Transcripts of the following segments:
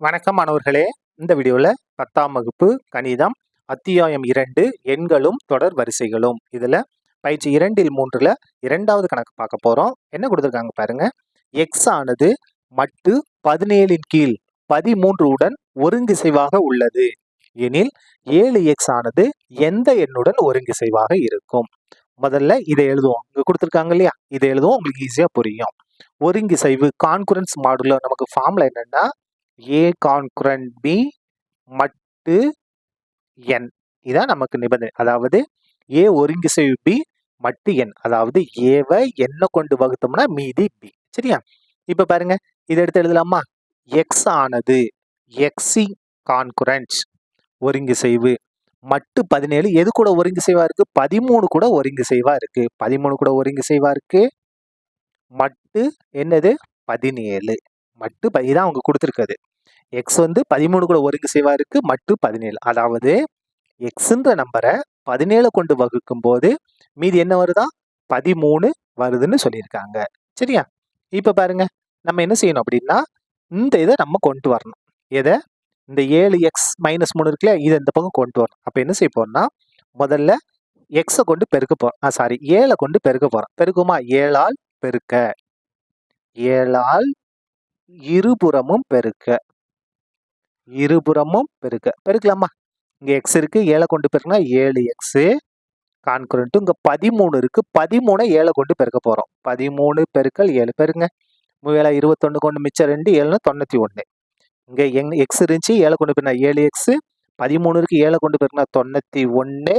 வணக்கம் மாணவர்களே. இந்த வீடியோவில் 10ஆம் வகுப்பு கணிதம் அத்தியாயம் 2 எண்களும் தொடர் வரிசைகளும் இதில் பயிற்சி 2இல் 3ல் இரண்டாவது கணக்கு பார்க்க போகிறோம். என்ன கொடுத்துருக்காங்க பாருங்க. எக்ஸ் ஆனது மட்டு 17 கீழ் 13 உடன் ஒருங்கிசைவாக உள்ளது எனில் 7x ஆனது எந்த எண்ணுடன் ஒருங்கிசைவாக இருக்கும்? முதல்ல இதை எழுதுவோம். இங்கே கொடுத்துருக்காங்க இல்லையா, இதை எழுதுவோம், உங்களுக்கு ஈஸியாக புரியும். ஒருங்கிசைவு கான்குரன்ஸ் மாடுல நமக்கு ஃபார்முலா என்னன்னா A கான்குரண்ட் B மட்டு n. இதான் நமக்கு நிபந்தனை. அதாவது A ஒருங்கிசைவு B மட்டு n. அதாவது ஏவை என்ன கொண்டு வகுத்தோம்னா மீதி B. சரியா? இப்ப பாருங்க, இதை எடுத்து எழுதலாமா? எக்ஸ் ஆனது எக்ஸி கான்குரண்ட் ஒருங்கிசைவு மட்டு 17 எது கூட ஒருங்கிசைவா இருக்கு? 13 கூட ஒருங்கிசைவா இருக்கு. 13 கூட ஒருங்கிசைவா இருக்கு. மட்டு என்னது? 17. மட்டு இதான் அவங்க கொடுத்துருக்குது. எக்ஸ் வந்து 13 கூட ஒருங்கிசைவா இருக்கு. மட்டு 17. அதாவது எக்ஸ்ன்ற நம்பரை 17 கொண்டு வகுக்கும் போது மீதி என்ன வருதா? 13 வருதுன்னு சொல்லியிருக்காங்க. சரியா? இப்ப பாருங்க, நம்ம என்ன செய்யணும் அப்படின்னா இந்த இதை நம்ம கொண்டு வரணும். எதை? இந்த 7x - 3 இருக்குல்ல, இதை இந்த பக்கம் கொண்டு வரணும். அப்ப என்ன செய்ய போறோம்னா முதல்ல எக்ஸை கொண்டு பெருக்க போறோம். 7 கொண்டு பெருக்க போறோம். பெருக்குமா? 7ஆல் பெருக்க, 7ஆல் இருபுறமும் பெருக்க, இருபுறமும் பெருக்க. பெருக்கலாமா? இங்க எக்ஸ் இருக்கு, 7 கொண்டு பெருக்கினா 7x கான்குரண்ட். இங்க 13 இருக்கு, 13 7 கொண்டு பெருக்க போறோம். 13 பெருக்கல் 7 பெருங்க. 7 21 கொண்டு மிச்சம் 2, 7 91. இங்க எக்ஸ் இருந்துச்சு, 7 கொண்டு பெருக்கினா 7x, 13 இருக்கு, 7 கொண்டு பெருக்கினா 91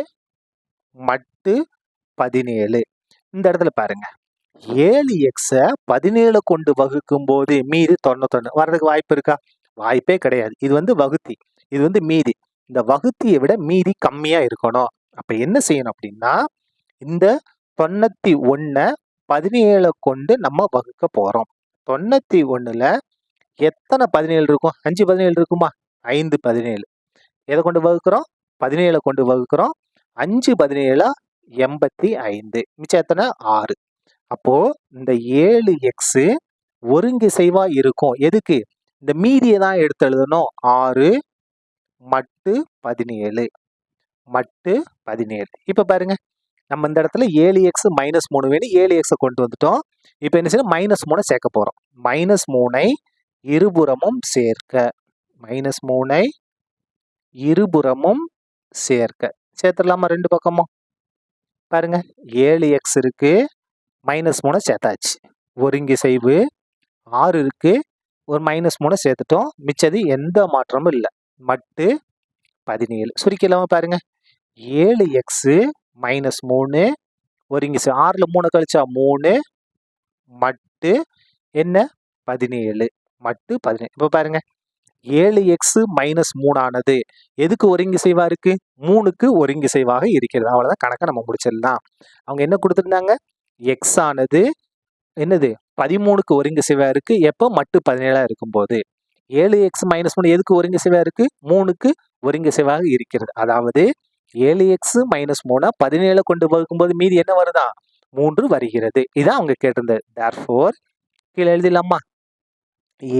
மட்டு 17. இந்த இடத்துல பாருங்க, 7x 17 கொண்டு வகுக்கும் போது மீதி 91 வர்றதுக்கு வாய்ப்பு இருக்கா? வாய்ப்பே கிடையாது. இது வந்து வகுத்தி, இது வந்து மீதி. இந்த வகுத்தியை விட மீதி கம்மியா இருக்கணும். அப்ப என்ன செய்யணும் அப்படின்னா இந்த 91 17 கொண்டு நம்ம வகுக்க போறோம். 91ல எத்தனை 17 இருக்கும்? 5 17 இருக்குமா? 5 17. எதை கொண்டு வகுக்கிறோம்? 17 கொண்டு வகுக்கிறோம். 5 17 85. மிச்சம் எத்தனை? 6. அப்போ இந்த 7x ஒருங்கிசைவா இருக்கும். எதுக்கு? இந்த மீதியை தான் எடுத்து எழுதணும். 6 மட்டு 17 மட்டு 17. இப்ப பாருங்க, நம்ம இந்த இடத்துல 7x - 3 வேணும். 7x கொண்டு வந்துட்டோம். இப்ப என்ன செய்யணும்? -3 சேர்க்க போறோம். -3 இருபுறமும் சேர்க்க, -3 இருபுறமும் சேர்க்க. சேர்த்துடலாமா ரெண்டு பக்கமும்? பாருங்க, 7x இருக்கு, -3 சேர்த்தாச்சு. ஒருங்கிசைவு 6 இருக்கு, ஒரு -3 சேர்த்துட்டோம். மிச்சது எந்த மாற்றமும் இல்லை. மட்டு 17. சுருக்கலாமா? பாருங்க, 7x - 3 ஒருங்கிசைவு 6ல 3 கழிச்சா 3 மட்டு என்ன? 17 மட்டு 17. இப்ப பாருங்க, 7x - 3 ஆனது எதுக்கு ஒருங்கிசைவா இருக்கு? 3க்கு ஒருங்கிசைவாக இருக்கிறது. அவ்வளவுதான், கணக்கை நம்ம முடிச்சிடலாம். அவங்க என்ன கொடுத்துருந்தாங்க? எக்ஸ் ஆனது என்னது? 13க்கு ஒருங்கிசைவா இருக்கு. எப்போ? மட்டு 17 இருக்கும்போது. 7x - 3 எதுக்கு ஒருங்கிசைவா இருக்கு? 3க்கு ஒருங்கிசைவாக இருக்கிறது. அதாவது 7x - 3 17 கொண்டு வகுக்கும்போது மீதி என்ன வருதா? 3 வருகிறது. இதான் அவங்க கேட்டிருந்தது. therefore கீழே எழுதிடலாமா?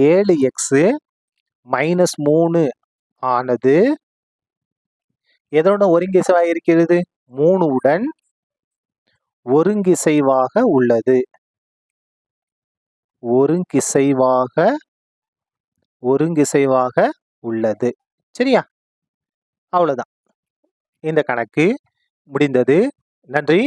7x - 3 ஆனது எதோட ஒருங்கிசைவாக இருக்கிறது? 3 உடன் ஒருங்கிசைவாக உள்ளது. ஒருங்கிசைவாக உள்ளது. சரியா? அவ்வளவுதான், இந்த கணக்கு முடிந்தது. நன்றி.